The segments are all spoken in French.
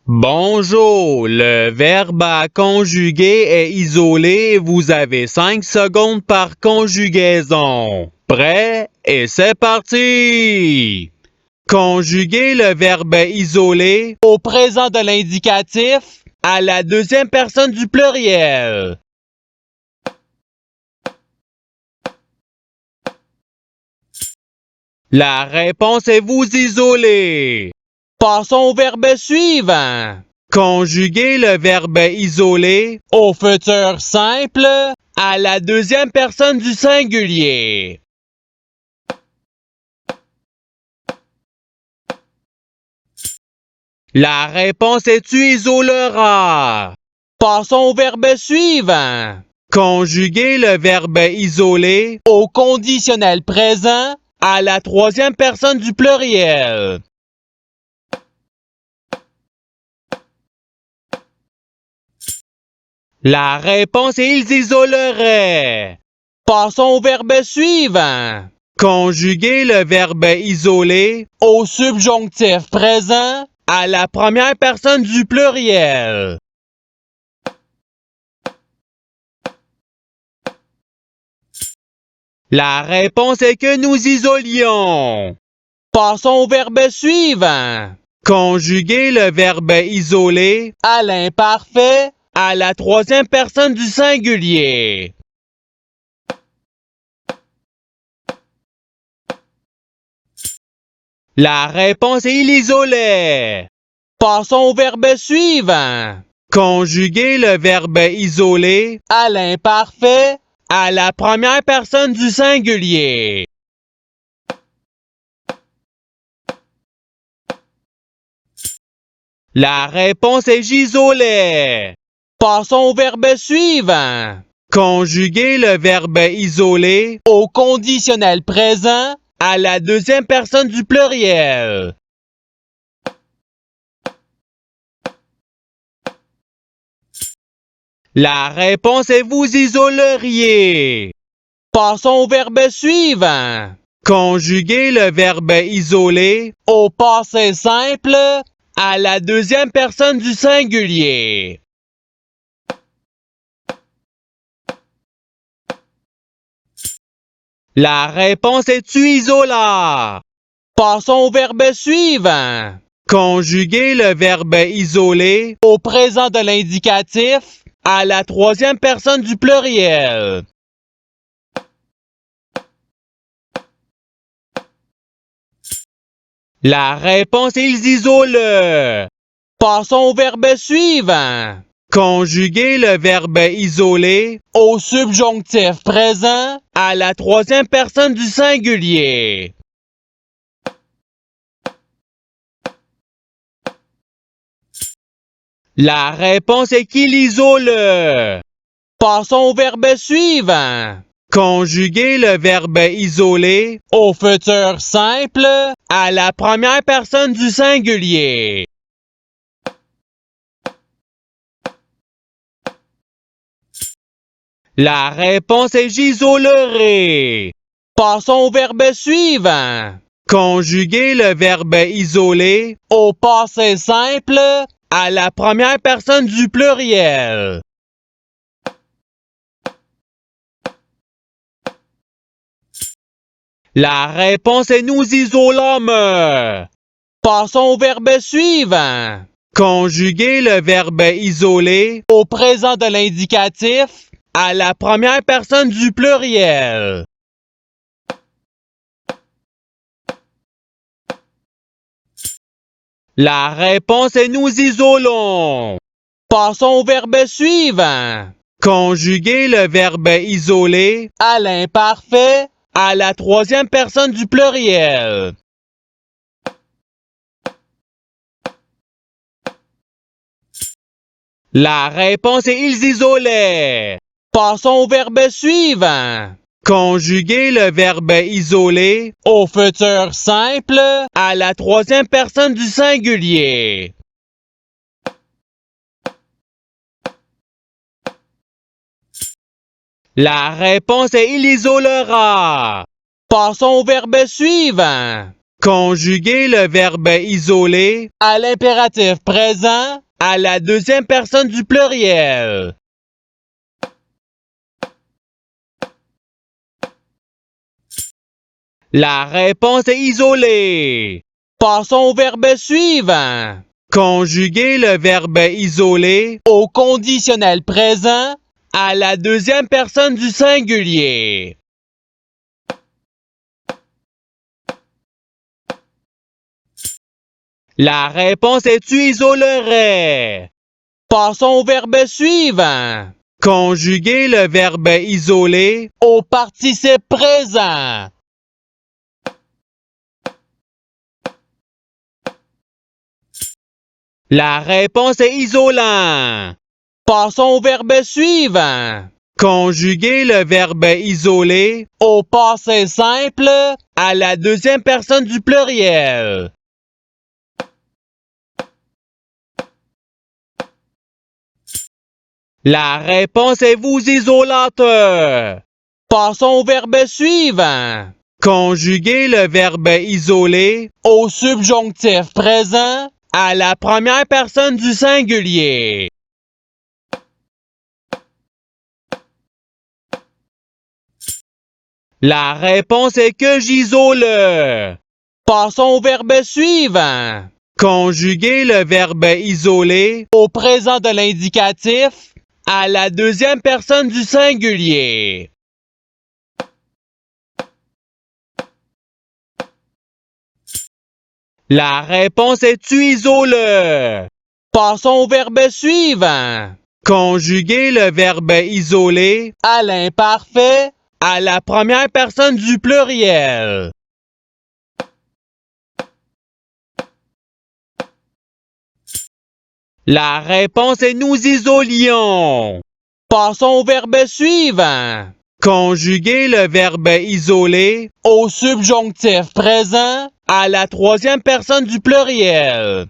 Bonjour, le verbe à conjuguer est isolé. Vous avez 5 secondes par conjugaison. Prêt? Et c'est parti! Conjuguer le verbe isolé au présent de l'indicatif à la deuxième personne du pluriel. La réponse est vous isoler. Passons au verbe suivant. Conjuguer le verbe isolé au futur simple à la deuxième personne du singulier. La réponse est tu isoleras. Passons au verbe suivant. Conjuguer le verbe isolé au conditionnel présent à la troisième personne du pluriel. La réponse est ils isoleraient. Passons au verbe suivant. Conjuguer le verbe isolé au subjonctif présent à la première personne du pluriel. La réponse est que nous isolions. Passons au verbe suivant. Conjuguer le verbe isolé à l'imparfait à la troisième personne du singulier. La réponse est il isolait. Passons au verbe suivant. Conjuguer le verbe isolé à l'imparfait à la première personne du singulier. La réponse est j'isolais. Passons au verbe suivant. Conjuguer le verbe isolé au conditionnel présent à la deuxième personne du pluriel. La réponse est vous isoleriez. Passons au verbe suivant. Conjuguer le verbe isolé au passé simple à la deuxième personne du singulier. La réponse est tu isolas. Passons au verbe suivant. Conjuguer le verbe isolé au présent de l'indicatif à la troisième personne du pluriel. La réponse est ils isolent. Passons au verbe suivant. Conjuguer le verbe isolé au subjonctif présent à la troisième personne du singulier. La réponse est qu'il isole. Passons au verbe suivant. Conjuguer le verbe isolé au futur simple à la première personne du singulier. La réponse est j'isolerai. Passons au verbe suivant. Conjuguer le verbe isolé au passé simple à la première personne du pluriel. La réponse est nous isolâmes. Passons au verbe suivant. Conjuguer le verbe isolé au présent de l'indicatif à la première personne du pluriel. La réponse est nous isolons. Passons au verbe suivant. Conjuguer le verbe isolé à l'imparfait à la troisième personne du pluriel. La réponse est ils isolaient. Passons au verbe suivant. Conjuguer le verbe isolé au futur simple à la troisième personne du singulier. La réponse est il isolera. Passons au verbe suivant. Conjuguez le verbe isolé à l'impératif présent à la deuxième personne du pluriel. La réponse est isolée. Passons au verbe suivant. Conjuguez le verbe isolé au conditionnel présent à la deuxième personne du singulier. La réponse est tu isolerais. Passons au verbe suivant. Conjuguez le verbe isolé au participe présent. La réponse est isolant. Passons au verbe suivant. Conjuguez le verbe isolé au passé simple à la deuxième personne du pluriel. La réponse est vous isolante. Passons au verbe suivant. Conjuguez le verbe isolé au subjonctif présent à la première personne du singulier. La réponse est que j'isole. Passons au verbe suivant. Conjuguez le verbe isolé au présent de l'indicatif à la deuxième personne du singulier. La réponse est tu isoles. Passons au verbe suivant. Conjuguez le verbe isolé à l'imparfait à la première personne du pluriel. La réponse est nous isolions. Passons au verbe suivant. Conjuguez le verbe isolé au subjonctif présent à la troisième personne du pluriel.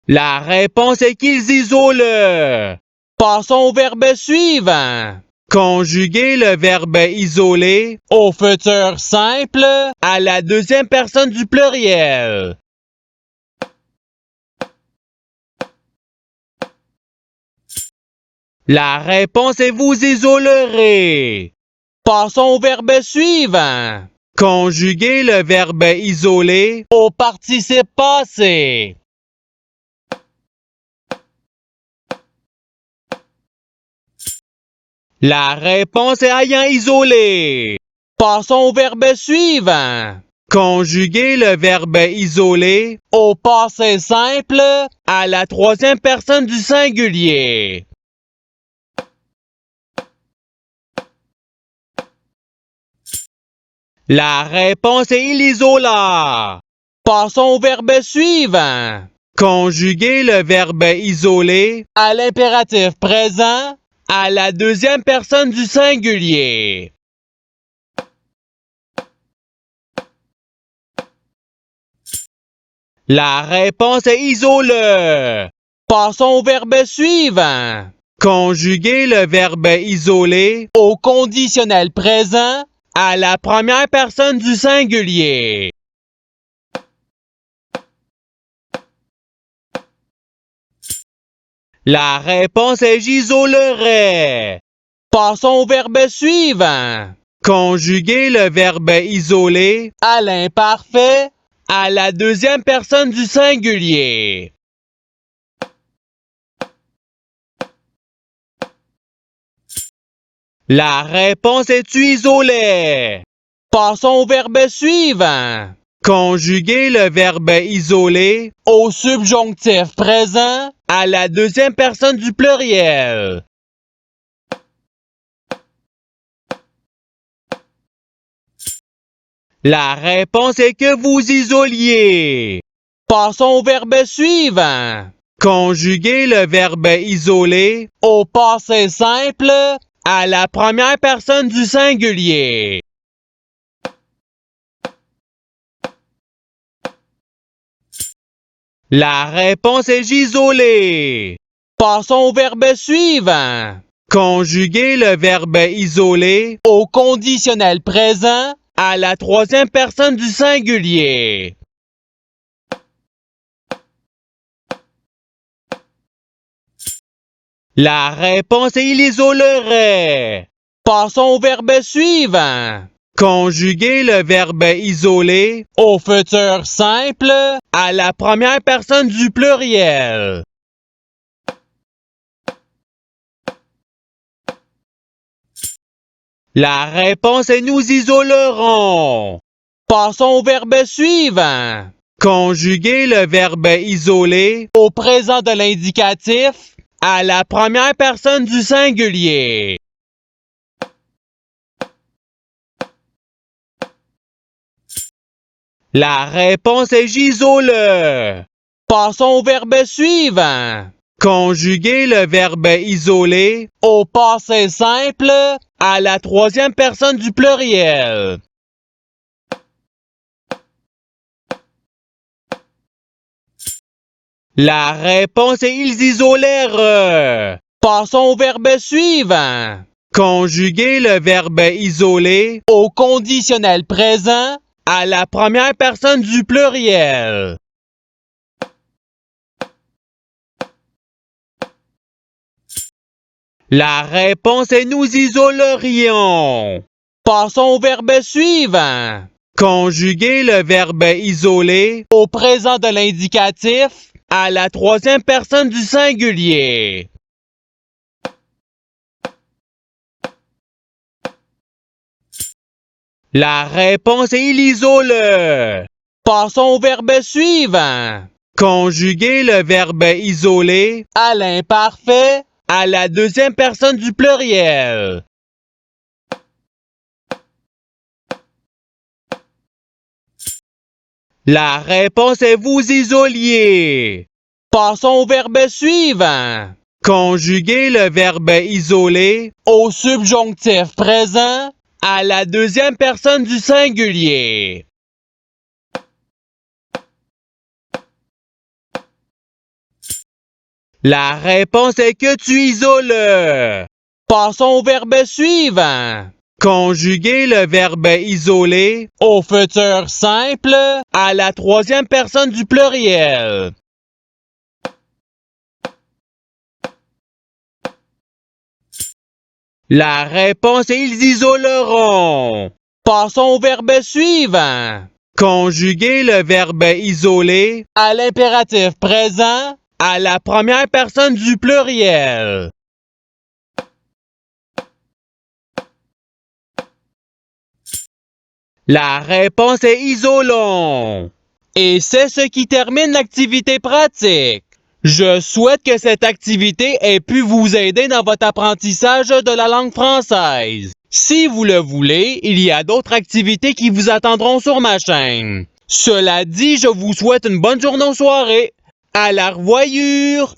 La réponse est qu'ils isolent. Passons au verbe suivant. Conjuguez le verbe isolé au futur simple à la deuxième personne du pluriel. La réponse est vous isolerez. Passons au verbe suivant. Conjuguez le verbe isolé au participe passé. La réponse est ayant isolé. Passons au verbe suivant. Conjuguez le verbe isolé au passé simple à la troisième personne du singulier. La réponse est il isola. Passons au verbe suivant. Conjuguez le verbe isolé à l'impératif présent à la deuxième personne du singulier. La réponse est isole. Passons au verbe suivant. Conjuguez le verbe isolé au conditionnel présent à la première personne du singulier. La réponse est j'isolerais. Passons au verbe suivant. Conjuguez le verbe isolé à l'imparfait à la deuxième personne du singulier. La réponse est tu isolais. Passons au verbe suivant. Conjuguez le verbe isolé au subjonctif présent à la deuxième personne du pluriel. La réponse est que vous isoliez. Passons au verbe suivant. Conjuguez le verbe isolé au passé simple à la première personne du singulier. La réponse est j'isolé. Passons au verbe suivant. Conjuguer le verbe isolé au conditionnel présent à la troisième personne du singulier. La réponse est il isolerait. Passons au verbe suivant. Conjuguer le verbe isolé au futur simple à la première personne du pluriel. La réponse est nous isolerons. Passons au verbe suivant. Conjuguer le verbe isolé au présent de l'indicatif à la première personne du singulier. La réponse est j'isole. Passons au verbe suivant. Conjuguer le verbe isolé au passé simple à la troisième personne du pluriel. La réponse est ils isolèrent. Passons au verbe suivant. Conjuguer le verbe isolé au conditionnel présent à la première personne du pluriel. La réponse est nous isolerions. Passons au verbe suivant. Conjuguer le verbe isolé au présent de l'indicatif à la troisième personne du singulier. La réponse est il isole. Passons au verbe suivant. Conjuguer le verbe isolé à l'imparfait à la deuxième personne du pluriel. La réponse est vous isoliez. Passons au verbe suivant. Conjuguer le verbe isolé au subjonctif présent à la deuxième personne du singulier. La réponse est que tu isoles. Passons au verbe suivant. Conjuguer le verbe isolé au futur simple à la troisième personne du pluriel. La réponse est ils isoleront. Passons au verbe suivant. Conjuguer le verbe isolé à l'impératif présent à la première personne du pluriel. La réponse est isolons. Et c'est ce qui termine l'activité pratique. Je souhaite que cette activité ait pu vous aider dans votre apprentissage de la langue française. Si vous le voulez, il y a d'autres activités qui vous attendront sur ma chaîne. Cela dit, je vous souhaite une bonne journée ou soirée. À la revoyure!